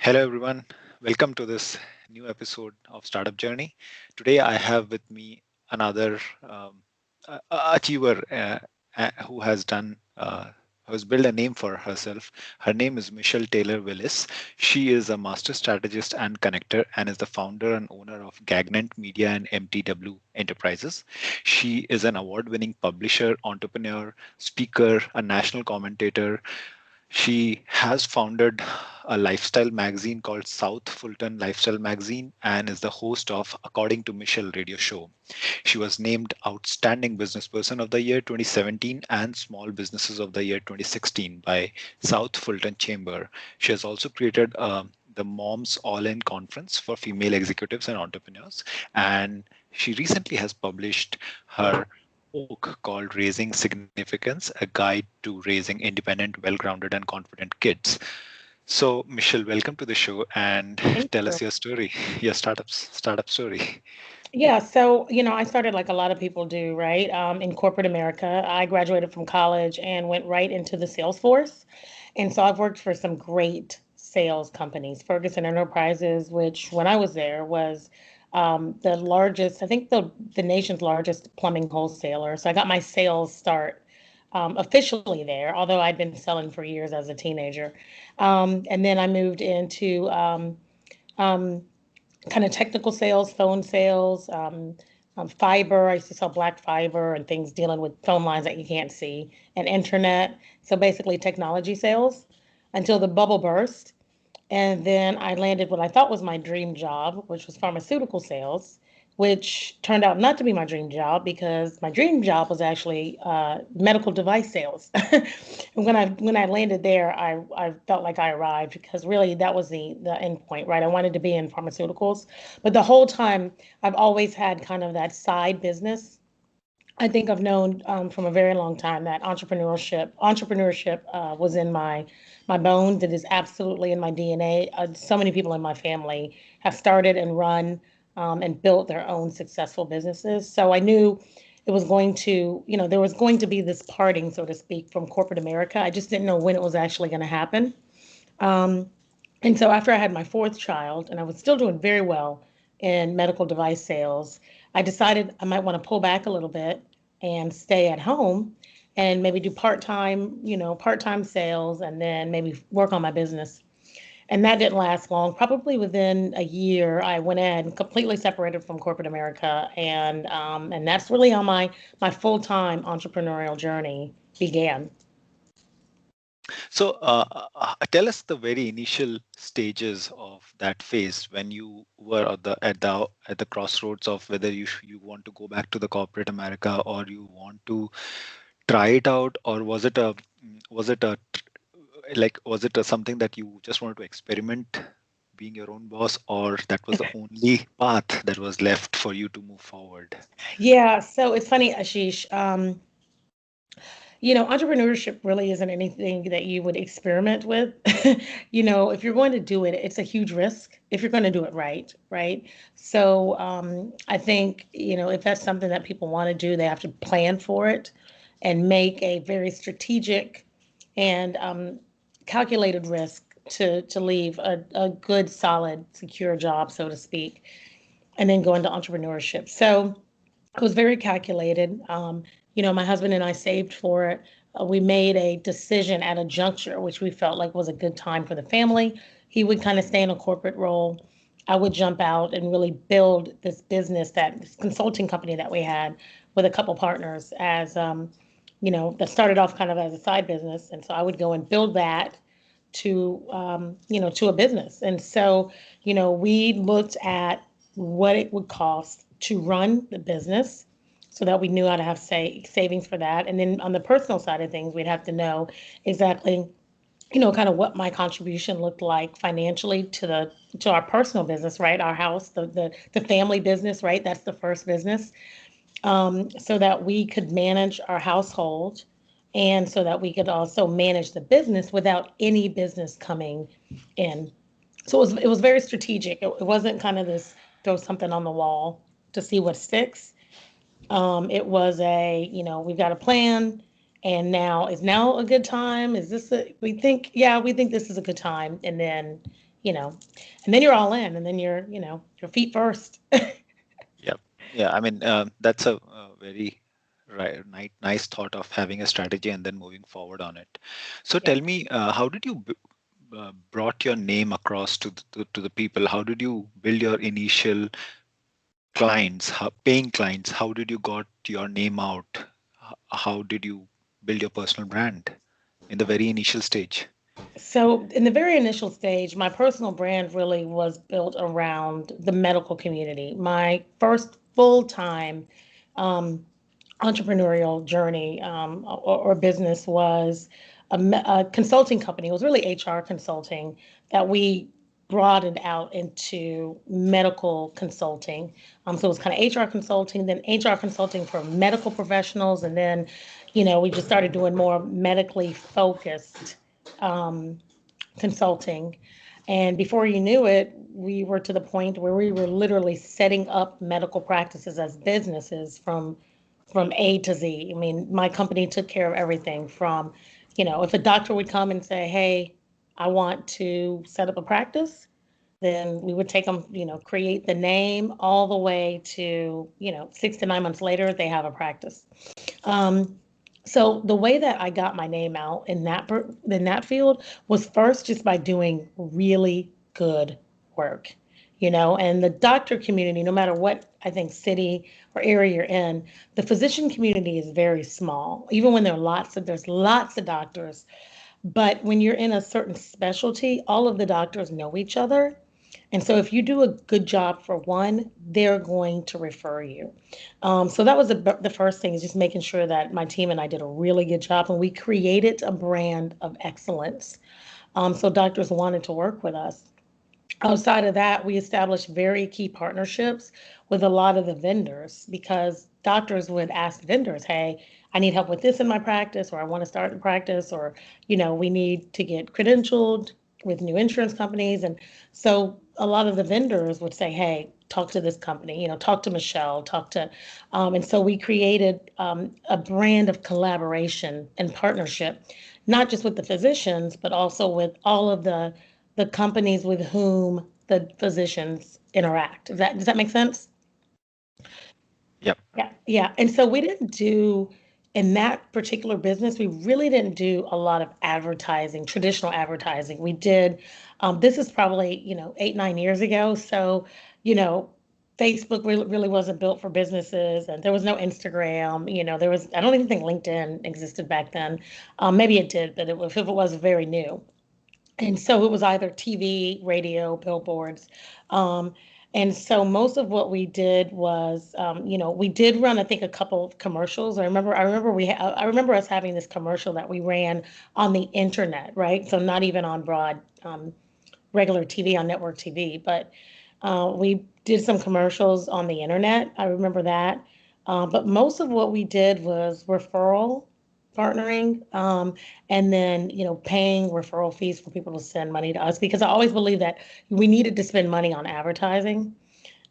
Hello, everyone. Welcome to this new episode of Startup Journey. Today, I have with me another achiever who has who has built a name for herself. Her name is Michelle Taylor Willis. She is a master strategist and connector and is the founder and owner of Gagnant Media and MTW Enterprises. She is an award winning publisher, entrepreneur, speaker, a national commentator. She has founded a lifestyle magazine called South Fulton Lifestyle Magazine and is the host of According to Michelle radio show. She was named Outstanding Businessperson of the Year 2017 and Small Businesses of the Year 2016 by South Fulton Chamber. She has also created the Moms All In Conference for female executives and entrepreneurs. And she recently has published her book called Raising Significance, a guide to raising independent, well-grounded, and confident kids. So, Michelle, welcome to the show and Thank tell you. us your story, your startup story. Yeah, so I started like a lot of people do, right? In corporate America, I graduated from college and went right into the sales force, and so I've worked for some great sales companies. Ferguson Enterprises, which when I was there was the largest, I think the nation's largest plumbing wholesaler. So I got my sales start officially there, although I'd been selling for years as a teenager, and then I moved into um, kind of technical sales, phone sales, fiber. I used to sell black fiber and things dealing with phone lines that you can't see, and internet. So basically, technology sales until the bubble burst. And then I landed what I thought was my dream job, which was pharmaceutical sales, which turned out not to be my dream job because my dream job was actually medical device sales. And when I landed there, I felt like I arrived because really that was the end point, right? I wanted to be in pharmaceuticals, but the whole time I've always had kind of that side business. I think I've known from a very long time that entrepreneurship was in my bones. It is absolutely in my DNA. So many people in my family have started and run and built their own successful businesses. So I knew it was going to, there was going to be this parting, so to speak, from corporate America. I just didn't know when it was actually going to happen. Um, and so after I had my fourth child, and I was still doing very well in medical device sales, I decided I might want to pull back a little bit and stay at home and maybe do part-time sales and then maybe work on my business. And that didn't last long. Probably within a year, I went in completely separated from corporate America, and that's really how my full-time entrepreneurial journey began. So, tell us the very initial stages of that phase when you were at the crossroads of whether you want to go back to the corporate America or you want to try it out, or was it a was it something that you just wanted to experiment being your own boss, or that was the only path that was left for you to move forward? Yeah, so it's funny, Ashish. Entrepreneurship really isn't anything that you would experiment with. If you're going to do it, it's a huge risk if you're going to do it right, right? So I think, if that's something that people want to do, they have to plan for it and make a very strategic and calculated risk to leave a good, solid, secure job, so to speak, and then go into entrepreneurship. So it was very calculated. My husband and I saved for it. We made a decision at a juncture, which we felt like was a good time for the family. He would kind of stay in a corporate role. I would jump out and really build this business, this consulting company that we had with a couple partners that started off kind of as a side business. And so I would go and build that to a business. And so, we looked at what it would cost to run the business so that we knew how to have savings for that. And then on the personal side of things, we'd have to know exactly, kind of what my contribution looked like financially to our personal business, right? Our house, the family business, right? That's the first business, so that we could manage our household and so that we could also manage the business without any business coming in. So it was very strategic. It wasn't kind of this throw something on the wall to see what sticks. It was we've got a plan, and now is now a good time? Is this we think, yeah, we think this is a good time, and then you know, and then you're all in, and then you're, your feet first. Yeah, yeah. I mean, that's a very nice thought of having a strategy and then moving forward on it. So Yeah. tell me, how did you brought your name across to the people? How did you build your initial clients, paying clients? How did you got your name out? How did you build your personal brand in the very initial stage? So, in the very initial stage, my personal brand really was built around the medical community. My first full time um, entrepreneurial journey or business was a consulting company. It was really HR consulting that we broadened out into medical consulting. So it was kind of HR consulting, then HR consulting for medical professionals, and then, we just started doing more medically focused um, consulting. And before you knew it, we were to the point where we were literally setting up medical practices as businesses from A to Z. I mean, my company took care of everything from, if a doctor would come and say, "Hey, I want to set up a practice," then we would take them, create the name all the way to, 6 to 9 months later, they have a practice. Um, so the way that I got my name out in that field was first just by doing really good work, and the doctor community, no matter what I think city or area you're in, the physician community is very small. Even when there's lots of doctors, but when you're in a certain specialty, all of the doctors know each other. And so if you do a good job for one, they're going to refer you. So that was the first thing, is just making sure that my team and I did a really good job, and we created a brand of excellence. So doctors wanted to work with us. Outside of that, we established very key partnerships with a lot of the vendors, because doctors would ask vendors, "Hey, I need help with this in my practice," or "I want to start a practice," or, "We need to get credentialed with new insurance companies." And so a lot of the vendors would say, "Hey, talk to this company, talk to Michelle, talk to," and so we created a brand of collaboration and partnership, not just with the physicians, but also with all of the companies with whom the physicians interact. Does that make sense? Yep. Yeah, yeah. And so we didn't do in that particular business, we really didn't do a lot of advertising, traditional advertising. We did, this is probably, 8, 9 years ago. So, you know, Facebook really wasn't built for businesses, and there was no Instagram. I don't even think LinkedIn existed back then. Maybe it did, but if it was, very new. And so it was either TV, radio, billboards. Um, and so most of what we did was, we did run, I think, a couple of commercials. I remember us having this commercial that we ran on the internet, right? So not even on regular TV, on network TV, but we did some commercials on the internet. I remember that. But most of what we did was referral partnering, and then, paying referral fees for people to send money to us, because I always believe that we needed to spend money on advertising.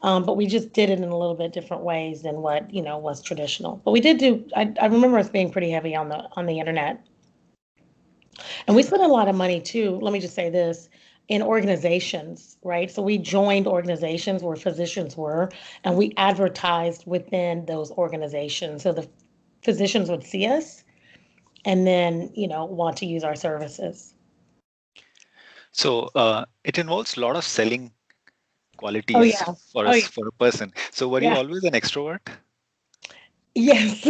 But we just did it in a little bit different ways than what, was traditional. But we did do, I remember us being pretty heavy on the internet. And we spent a lot of money too, let me just say this, in organizations, right? So we joined organizations where physicians were, and we advertised within those organizations. So the physicians would see us and then, want to use our services. So it involves a lot of selling Oh qualities yeah. for Oh us yeah. for a person. So were you Yeah. always an extrovert? Yes.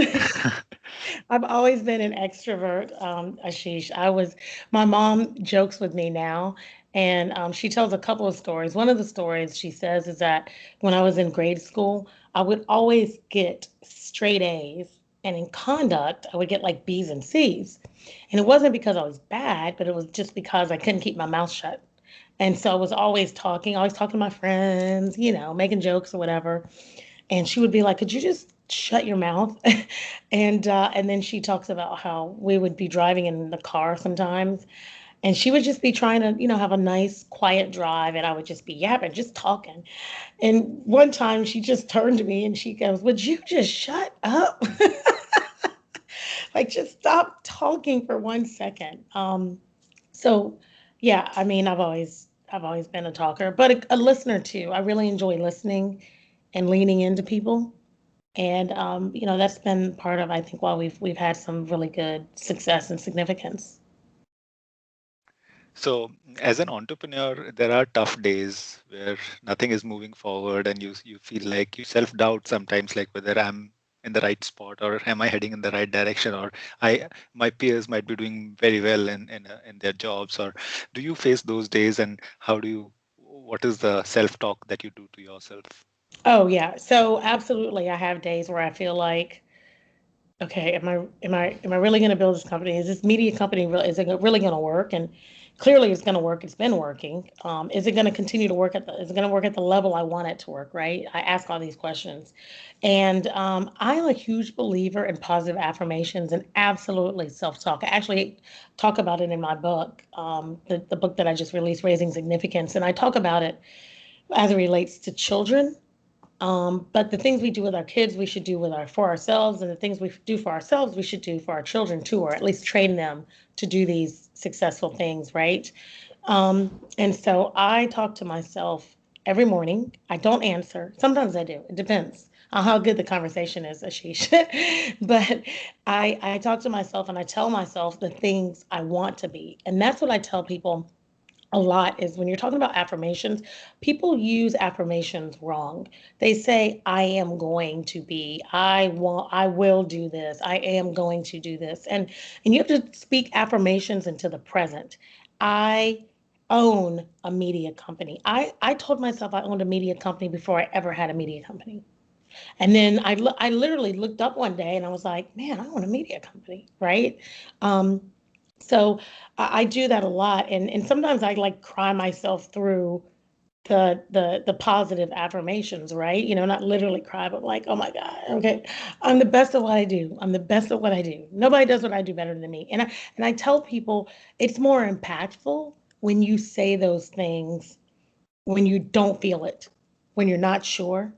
I've always been an extrovert, Ashish. My mom jokes with me now, and she tells a couple of stories. One of the stories she says is that when I was in grade school, I would always get straight A's, and in conduct, I would get like B's and C's. And it wasn't because I was bad, but it was just because I couldn't keep my mouth shut. And so I was always talking to my friends, making jokes or whatever. And she would be like, "Could you just shut your mouth?" And then she talks about how we would be driving in the car sometimes, and she would just be trying to, have a nice quiet drive, and I would just be yapping, just talking. And one time she just turned to me and she goes, "Would you just shut up?" Like, just stop talking for 1 second. So yeah, I mean, I've always been a talker, but a listener too. I really enjoy listening and leaning into people. And that's been part of, I think, why we've had some really good success and significance. So, as an entrepreneur, there are tough days where nothing is moving forward, and you feel like you self doubt sometimes, like whether I'm in the right spot or am I heading in the right direction, or I my peers might be doing very well in their jobs. Or do you face those days, and how do you? What is the self talk that you do to yourself? Oh yeah. So absolutely I have days where I feel like, okay, am I really going to build this company? Is this media company really, is it really going to work? And clearly it's going to work. It's been working. Is it going to continue to work is it going to work at the level I want it to work? Right. I ask all these questions, and I'm a huge believer in positive affirmations and absolutely self-talk. I actually talk about it in my book, the book that I just released, Raising Significance, and I talk about it as it relates to children. But the things we do with our kids, we should do for ourselves, and the things we do for ourselves, we should do for our children too, or at least train them to do these successful things, right? And so I talk to myself every morning. I don't answer. Sometimes I do. It depends on how good the conversation is, Ashish. But I talk to myself and I tell myself the things I want to be, and that's what I tell people a lot is when you're talking about affirmations, people use affirmations wrong. They say, I am going to be, I will do this, I am going to do this. And you have to speak affirmations into the present. I own a media company. I told myself I owned a media company before I ever had a media company. And then I literally looked up one day and I was like, man, I own a media company, right? Um, so I do that a lot, and sometimes I like cry myself through the positive affirmations, right? Not literally cry, but like, oh my God, okay, I'm the best at what I do. I'm the best at what I do. Nobody does what I do better than me. And I tell people it's more impactful when you say those things when you don't feel it, when you're not sure,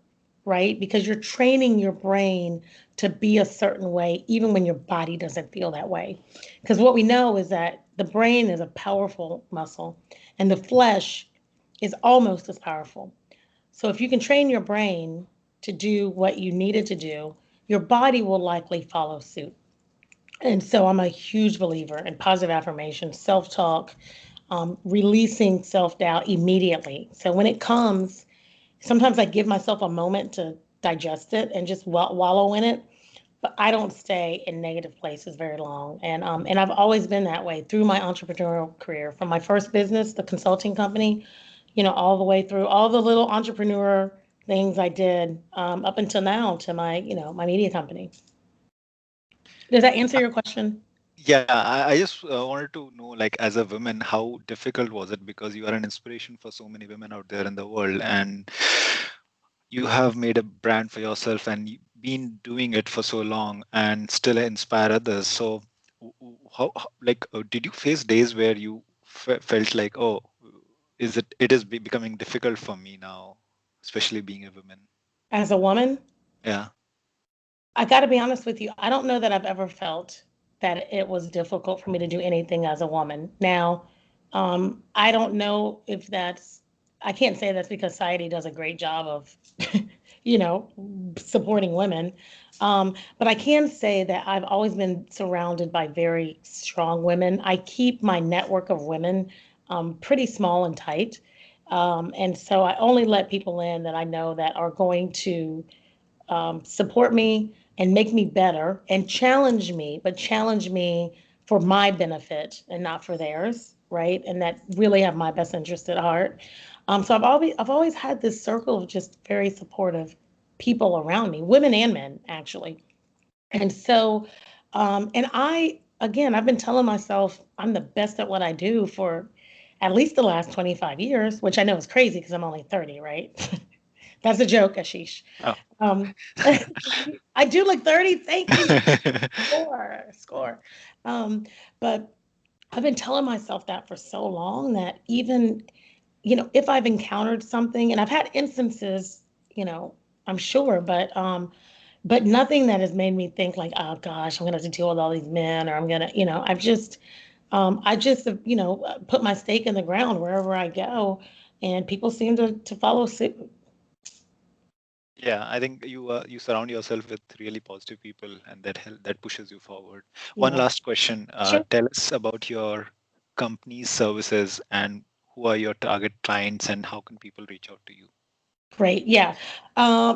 right? Because you're training your brain to be a certain way, even when your body doesn't feel that way. Because what we know is that the brain is a powerful muscle and the flesh is almost as powerful. So if you can train your brain to do what you needed to do, your body will likely follow suit. And so I'm a huge believer in positive affirmation, self talk, releasing self doubt immediately. So when it comes, sometimes I give myself a moment to digest it and just wallow in it. But I don't stay in negative places very long, and I've always been that way through my entrepreneurial career, from my first business, the consulting company, all the way through all the little entrepreneur things I did up until now to my media company. Does that answer your question? Yeah, I just wanted to know, like, as a woman, how difficult was it? Because you are an inspiration for so many women out there in the world, and you have made a brand for yourself and been doing it for so long and still inspire others. So, did you face days where you felt like, oh, it is becoming difficult for me now, especially being a woman? As a woman, Yeah. I got to be honest with you. I don't know that I've ever felt that it was difficult for me to do anything as a woman. Now, I don't know if I can't say that's because society does a great job of, you know, supporting women. But I can say that I've always been surrounded by very strong women. I keep my network of women pretty small and tight. And so I only let people in that I know that are going to support me and make me better and challenge me, but challenge me for my benefit and not for theirs, right? And that really have my best interest at heart. So I've always had this circle of just very supportive people around me, women and men actually. And so, and I've been telling myself I'm the best at what I do for at least the last 25 years, which I know is crazy because I'm only 30, right? That's a joke, Ashish. Oh. Um, I do look 30. Thank you. Score. Um, but I've been telling myself that for so long that even, if I've encountered something, and I've had instances, you know, I'm sure, but nothing that has made me think like, oh gosh, I'm gonna have to deal with all these men, or I'm gonna, I've just I just, put my stake in the ground wherever I go, and people seem to follow suit. Yeah, I think you surround yourself with really positive people, and that pushes you forward. One Yeah, last question: sure. tell us about your company's services and who are your target clients, and how can people reach out to you? Great. Yeah.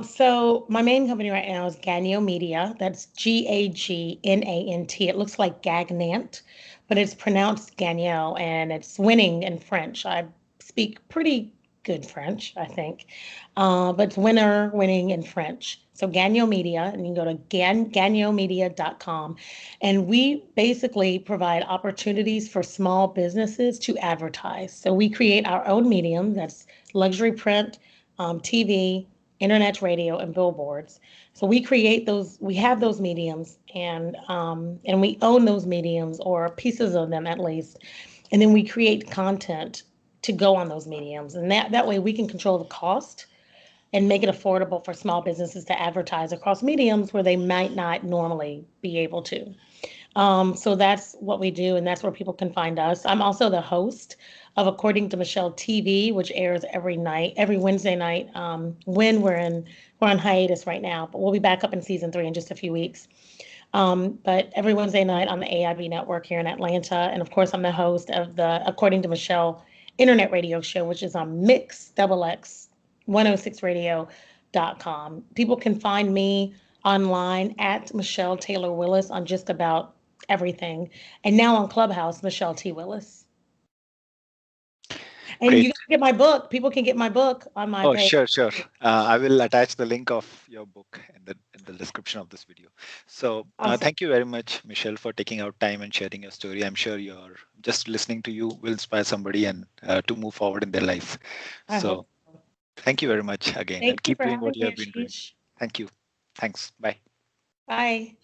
So my main company right now is Gagnant Media. That's Gagnant. It looks like Gagnant, but it's pronounced Gagnant, and it's winning in French. I speak pretty good French, I think. But it's winner winning in French. So Gagnant Media, and you can go to gagnantmedia.com. And we basically provide opportunities for small businesses to advertise. So we create our own medium, that's luxury print, TV, internet radio, and billboards. So we create those. We have those mediums, and we own those mediums or pieces of them at least. And then we create content to go on those mediums, and that way we can control the cost and make it affordable for small businesses to advertise across mediums where they might not normally be able to. So that's what we do, and that's where people can find us. I'm also the host of According to Michelle TV, which airs every night, every Wednesday night. When we're on hiatus right now, but we'll be back up in season 3 in just a few weeks. But every Wednesday night on the AIB network here in Atlanta, and of course, I'm the host of the According to Michelle internet radio show, which is on Mix Double X 106radio.com. People can find me online at Michelle Taylor Willis on just about everything. And now on Clubhouse, Michelle T. Willis. And you Great. can get my book. People can get my book on my Oh, page. sure, sure. I will attach the link of your book in the description of this video. So, Awesome. thank you very much, Michelle, for taking out time and sharing your story. I'm sure you're just listening to you will inspire somebody and to move forward in their life. I hope So, so. thank you very much again, Thank and you keep for doing having what you me, have been doing. Ashish. Thank you. Thanks. Bye. Bye.